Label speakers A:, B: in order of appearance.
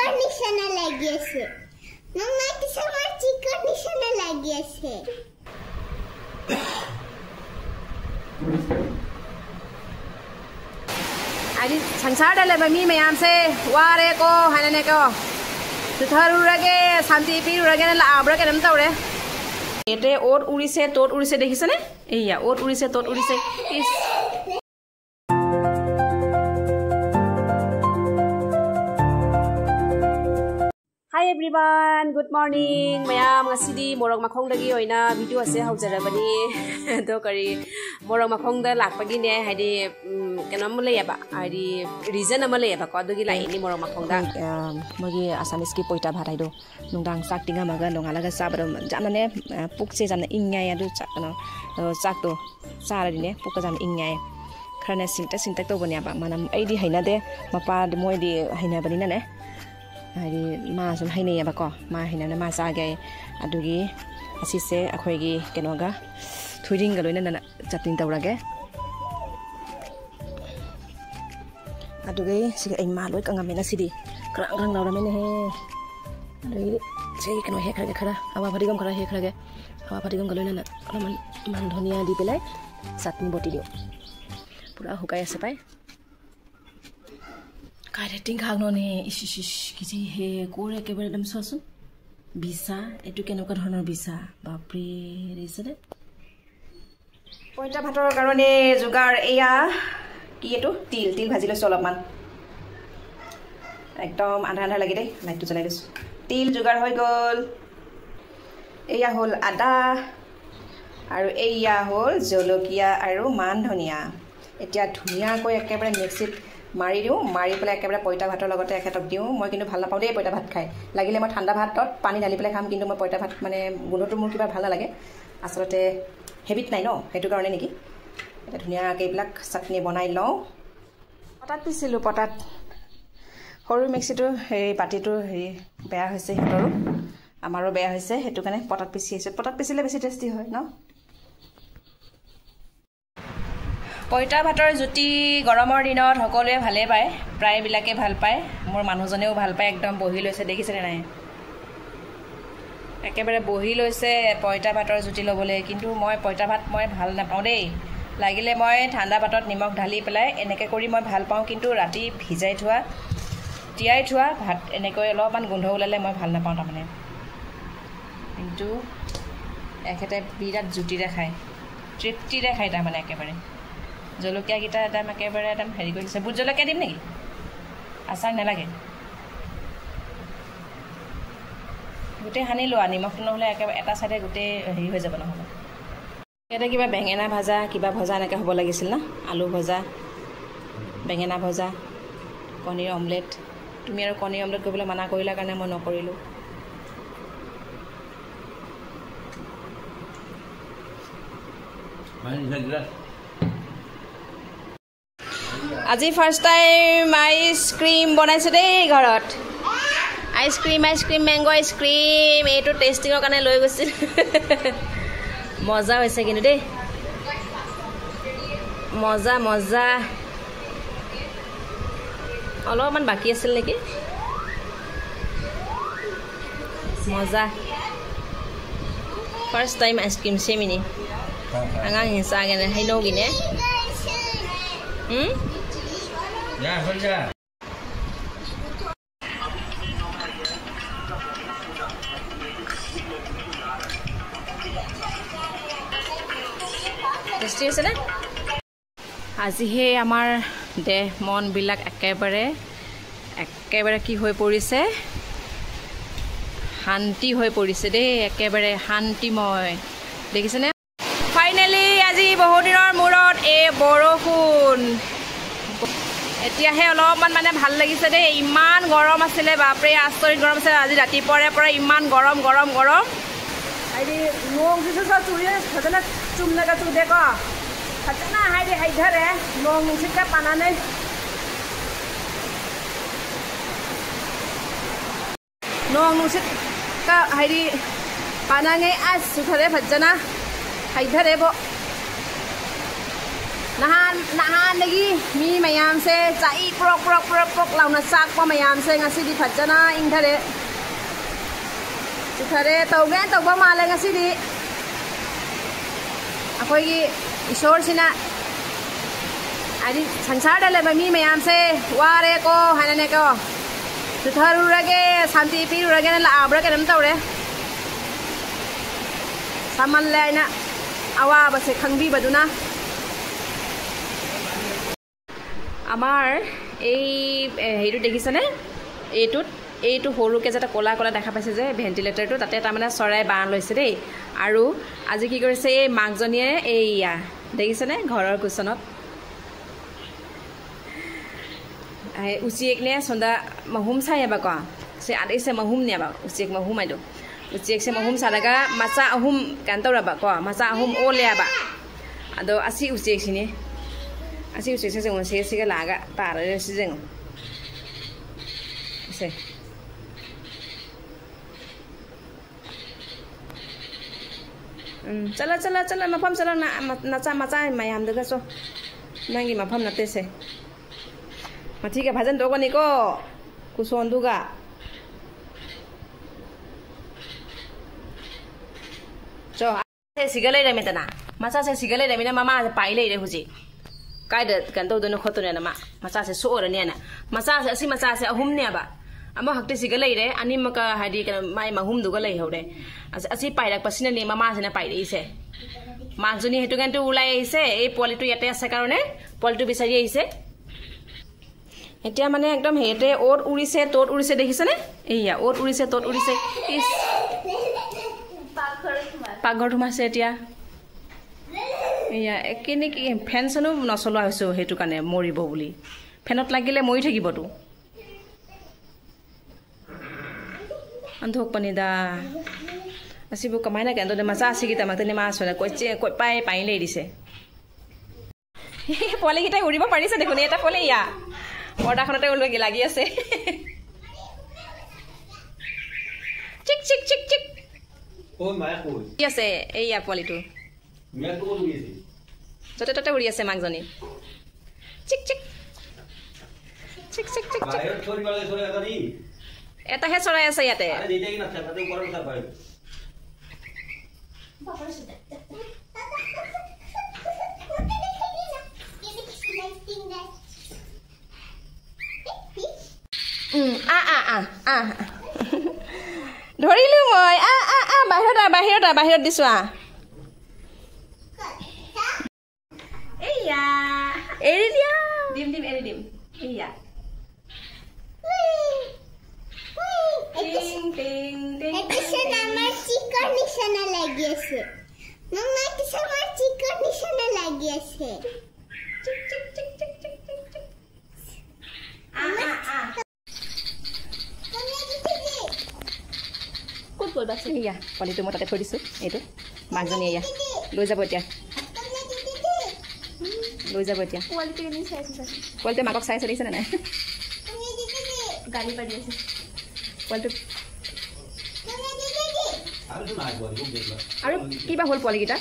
A: চিকন নিশানা লাগিয়েছে মামা কিছু আমার চিকন নিশানা লাগিয়েছে
B: আজি संसार লে मी मयाम से वारे को हाने को सुथारुरागे शांति पिरुरागे लाब्रागे नम तौरे एते ओट उड़िसे तोट उड़िसे देखिसने एया ओट उड़िसे तोट उड़िसे इस Hi everyone, good morning. Mayam ngasidi morong makhong dagi oina video ase haujarabani to kari morong makhong da lakpagi ne haidi kenam mule yaba haidi reason amale yaba ko dogi lai ni morong makhong da mogi assamese ki poita bhatai do nungdang sak tinga maga longalaga sabro jamane pukse jamne ingya ya do chakno sak do sara dine pukka jam ingya khane sinta to bani aba manam aidi haina de mapa moi di haina bani na ne hari ma sum haine ya ba ko ma haina na ma sa ge adugi asise akhoi gi kenoga thuring ga loina na chatin tawrage adugi sig ai ma loi kanga mena sidi krang krang lawra mene he adugi sei keno he khage khara awa bhadigam khara he khage awa bhadigam ga loina na man dhoniya di pelai chatni boti dio pura hukai ase pai Kareting khagno ne ish kisi he kore ekebare dam sosun bisa etu kenokar honor bisa bapre resere poita bhator karone jugar eya ki etu til bhaji লৈছো অলপমান একদম আধা লাগি দে লাইটটো জ্বলাই দিছো তিল jugar হৈ গল এয়া হল আদা আৰু এয়া হল জলকিয়া আৰু মান ধনিয়া এতিয়া ধুনিয়া কই একেবাৰে মিক্সিত মাৰি দিও মাৰি পেলাই একেবাৰে পইতা ভাতৰ লগতে এখেতক দিও মই কিন্তু ভাল নাপাও দেই পইতা ভাত খাই লাগিলে মই ঠাণ্ডা ভাতত পানী ঢালি পেলাই খাম কিন্তু মই পইতা ভাত মানে গুণটো মোৰ কিবা ভাল নালাগে আসলতে হেবিট নাই ন হেতু কাৰণে নেকি এটা ধুনিয়াকৈ এইবিলাক চাটনি বনাই লওঁ পটাত পিছিলো পটাত সৰু মিক্সিটো এই পাটিটো হেৰি বেয়া হৈছে হেতৰো আমাৰো বেয়া হৈছে হেতু কাৰণে পটাত পিছি আছে পটাত পিছিলে বেছি টেষ্টি হয় ন পইতা ভাতৰ জুতি গৰমৰ দিনত সকলোৱে ভালে পায় প্ৰায় বিলাকে ভাল পায় মোৰ মানুহজনেও ভাল পায় একদম বহি লৈছে দেখিছে নাই একেবাৰে বহি লৈছে পইতা ভাতৰ জুতি লবলে কিন্তু মই পইতা ভাত মই ভাল নাপাওঁ দেই লাগিলে মই ঠাণ্ডা ভাতত নিমখ ঢালি পেলাই এনেকৈ কৰি মই ভাল পাওঁ কিন্তু ৰাতি ভিজাই থোৱা তিয়াই থোৱা ভাত এনেকৈ অলপমান গোন্ধ ওলালে মই ভাল নাপাওঁ তাৰমানে কিন্তু একেতে বিৰাট জুতিৰে খায় তৃপ্তিৰে খায় তাৰমানে একেবাৰে জলকিয়া গিটা এটা একেবাৰে একদম হেৰি কৰি দিছে বুট জলকিয়া দিম নেকি আচাৰ নালাগে গোটেই সানি লোৱা নিমখটো নহ'লে একেবাৰে এটা চাইডে গোটেই হেৰি হৈ যাব নহ'লে ইয়াতে কিবা বেঙেনা ভাজা কিবা ভজা এনেকৈ হ'ব লাগিছিল না আলু ভজা বেঙেনা ভজা কণীৰ অমলেট তুমি আৰু কণীৰ অমলেট কৰিবলৈ মানা কৰিলা কাৰণে মই নকৰিলোঁ আজি ফাৰ্ষ্ট টাইম আইচক্ৰীম বনাইছে দেই ঘৰত আইচক্ৰীম মেংগো আইচক্ৰীম এইটো টেষ্টিঙৰ কাৰণে লৈ গৈছিল মজা হৈছে কিন্তু দেই মজা অলপমান বাকী আছিল নেকি মজা ফাৰ্ষ্ট টাইম আইচক্ৰীম চেমিনি আঙা হিচাগেনে হাইনৌগিনে
C: Ya, kerja.
B: টেষ্টি আছে নে আজিহে আমাৰ দেহ মন বিলাক একেবাৰে কি হৈ পৰিছে শান্তি হৈ পৰিছে দেই একেবাৰে শান্তিময় দেখিছেনে ফাইনালি আজি বহুত দিনৰ মূৰত এই বৰষুণ এতিয়াহে অলপমান মানে ভাল লাগিছে দেই ইমান গৰম আছিলে বাপৰে আচৰিত গৰম আছে আজি ৰাতিপুৱাৰে পৰা ইমান গৰম হাইদি নোং কিছু চুৰিয়ে সজনে চুমনাগা চু দেখ সজনা হাইদি হাইধাৰে নোং নুচিকা পানানে নোং নুচিকা হাইদি পানাঙে আজ সুথাৰে সজনা হাইধাৰে ব nahan lagi mi mayam se chai prok launa sak pa mayam se ngasi di phajana ingthare chithare tawge tawba male ngasi di akoi gi ishor sina adi sansar dale ba mi mayam se ware ko hanane ko chitharu rage santi piru rage na abra ke nam tawre samal le na awa ba se khangbi baduna আমাৰ এই হেইটো দেখিছনে এইটো সৰুকে যেটা কলা কলা দেখা পাইছে যে ভেন্টিলেটৰটো তাতে এটা মানে চৰাই বান লৈছে দেই আৰু আজি কি কৰিছে এই মাকজনীয়ে এইয়া দেখিছনে ঘৰৰ কুচনত উচিয়েক নে সন্দা মহুম চাই বা কা সে আদেছে মহুম নে বা উচিয়েক মহুম আইদো উচিয়েক সে মহুম সালাga maca ahum kantora ba ko maca ahum ole ba ado asi uciek sini así usted se según se sigue la haga para el sisen sí chala mapam chala na maca mayam de so nangi mapam na tese mati ka bhajan do ni ko kuson duga so se sigale re metana maca se sigale re mina mama pai le re huji kaida kan to dono khotone na macha se so ne na macha se asi macha se ahum ne ba ama hakte siga lei re ani maka hadi kan mai mahum du ga lei hore asi pai rak pasina ne mama se na pai rei se majuni hetu kan to ulai aise ei poli tu yate ase karone poli tu bisari aise etia mane ekdom hete or urise dekhise ne eiya or urise tot urise is paghor thumase etia এয়া একেনে কি ফেনছনো নচলোৱা হৈছে হেতু কানে মৰিব বুলি ফেনত লাগিলে মৰি থাকিব তো আন্ধক পানিদা আসিবো কমাইনা কেন দে মাছা আসি গিতা মাতনে মা আসলে কই পাই লৈ দিছে পলে গিতা উৰিব পাৰিছে দেখোন এটা পলে ইয়া পৰ্দাখনতে উলগি লাগি আছে চিক চিক চিক চিক
C: ও মায়া কই
B: কি আছে এইয়া পলিটো
C: মিয়া কো উৰি আছে
B: যতে উৰি আছে মাকজনী চিক চিক চিক চিক চিক
C: বাহিৰ চৰি বালে চৰি এটা নি
B: এটা হে চৰাই আছে ইয়াতে
C: আৰে দেইতে কি না তাতে ওপৰত উঠা পায়
B: ধৰিলো মই বাহিৰত দিছো এইয়া এৰি দিয়া দিম এৰি দিম এইয়া টিং টিং টিং
A: এটিছে আমার চিকন নিশানা লাগিয়েছে মামা এটিছে আমার চিকন নিশানা লাগিয়েছে
B: চিক চিক চিক চিক চিক চিক চিক ক'ত গ'ল বাচ্চা এইয়া পোৱালিটো মই তাতে থৈ দিছোঁ এইটো মাকজনী এয়া লৈ যাব এতিয়া পোৱালিটোৱে মাকক চাই চলিছে নে নাই গালি পাৰি আছে পোৱালিটো আৰু কিবা হ'ল পোৱালিকেইটা